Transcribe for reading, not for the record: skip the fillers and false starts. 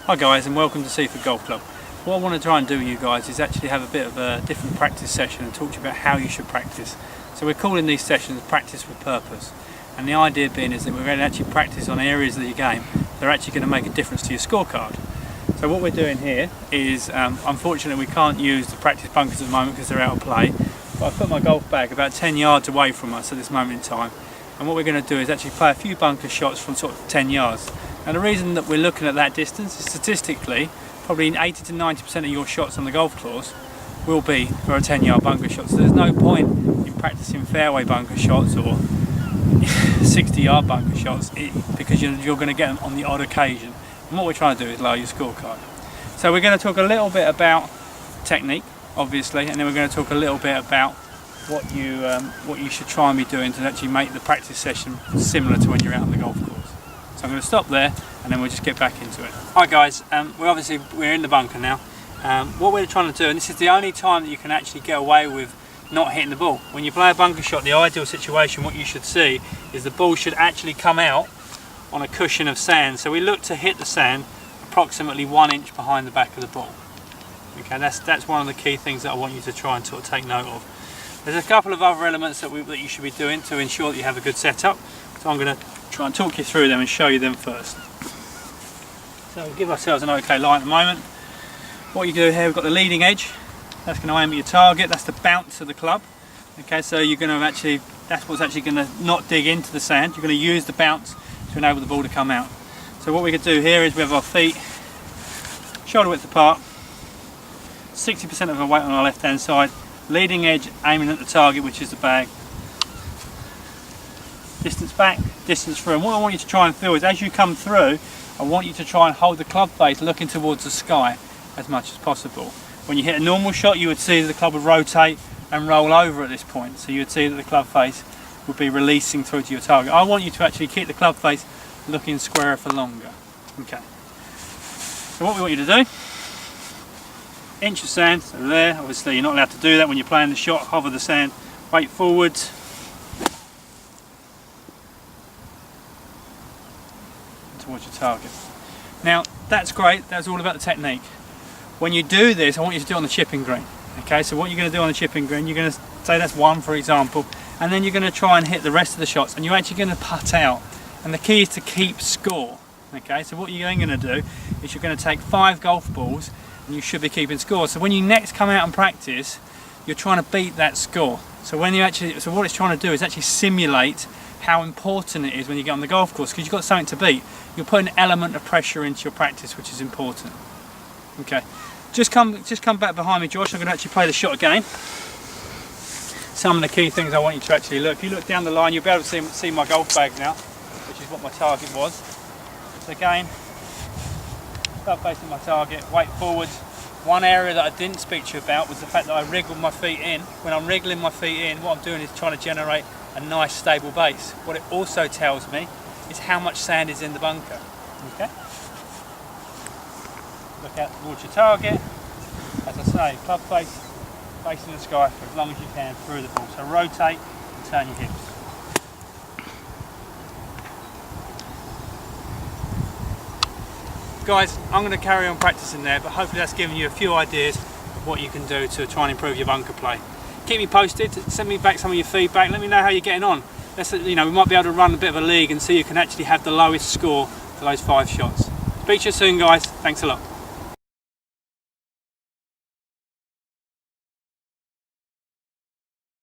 Hi guys, and welcome to Seaford Golf Club. What I want to try and do with you guys is actually have a bit of a different practice session and talk to you about how you should practice. So we're calling these sessions practice with purpose, and the idea being is that we're going to actually practice on areas of your game that are actually going to make a difference to your scorecard. So what we're doing here is, unfortunately we can't use the practice bunkers at the moment because they're out of play, but I've put my golf bag about 10 yards away from us at this moment in time, and what we're going to do is actually play a few bunker shots from sort of 10 yards. Now the reason that we're looking at that distance is statistically probably 80 to 90% of your shots on the golf course will be for a 10-yard bunker shot. So there's no point in practicing fairway bunker shots or 60-yard bunker shots because you're going to get them on the odd occasion. And what we're trying to do is lower your scorecard. So we're going to talk a little bit about technique, obviously, and then we're going to talk a little bit about what you should try and be doing to actually make the practice session similar to when you're out on the golf course. So I'm going to stop there and then we'll just get back into it. Hi guys, we're in the bunker now. What we're trying to do, and this is the only time that you can actually get away with not hitting the ball. When you play a bunker shot, the ideal situation, what you should see is the ball should actually come out on a cushion of sand. So we look to hit the sand approximately 1 inch behind the back of the ball. Okay, that's one of the key things that I want you to try and sort of take note of. There's a couple of other elements that you should be doing to ensure that you have a good setup. So I'm going to try and talk you through them and show you them first. So we'll give ourselves an okay line at the moment. What you do here, we've got the leading edge. That's going to aim at your target. That's the bounce of the club. Okay, so you're going to actually, that's what's actually going to not dig into the sand. You're going to use the bounce to enable the ball to come out. So what we could do here is we have our feet shoulder width apart, 60% of our weight on our left hand side, leading edge aiming at the target, which is the bag. Distance back, distance through. And what I want you to try and feel is as you come through, I want you to try and hold the club face looking towards the sky as much as possible. When you hit a normal shot, you would see that the club would rotate and roll over at this point. So you would see that the club face would be releasing through to your target. I want you to actually keep the club face looking square for longer. Okay. So what we want you to do, inch of sand, so there. Obviously you're not allowed to do that when you're playing the shot. Hover the sand, weight forwards. Towards your target. Now that's great, that's all about the technique. When you do this, I want you to do it on the chipping green. Okay, so what you're going to do on the chipping green, you're going to say that's one, for example, and then you're going to try and hit the rest of the shots, and you're actually going to putt out. And the key is to keep score. Okay, so what you're then going to do is you're going to take 5 golf balls, and you should be keeping score. So when you next come out and practice, you're trying to beat that score. So when you actually, so what it's trying to do is actually simulate how important it is when you get on the golf course, because you've got something to beat. You're putting an element of pressure into your practice, which is important. Okay, just come back behind me, Josh. I'm going to actually play the shot again. Some of the key things I want you to actually look. If you look down the line, you'll be able to see my golf bag now, which is what my target was. So again, start facing my target, weight forwards. One area that I didn't speak to you about was the fact that I wriggled my feet in. When I'm wriggling my feet in, what I'm doing is trying to generate a nice stable base. What it also tells me is how much sand is in the bunker. Okay? Look out towards your target. As I say, club face facing the sky for as long as you can through the ball. So rotate and turn your hips. Guys, I'm going to carry on practicing there, but hopefully that's given you a few ideas of what you can do to try and improve your bunker play. Keep me posted, send me back some of your feedback, let me know how you're getting on. We might be able to run a bit of a league and see who can actually have the lowest score for those 5 shots. Speak to you soon guys, thanks a lot.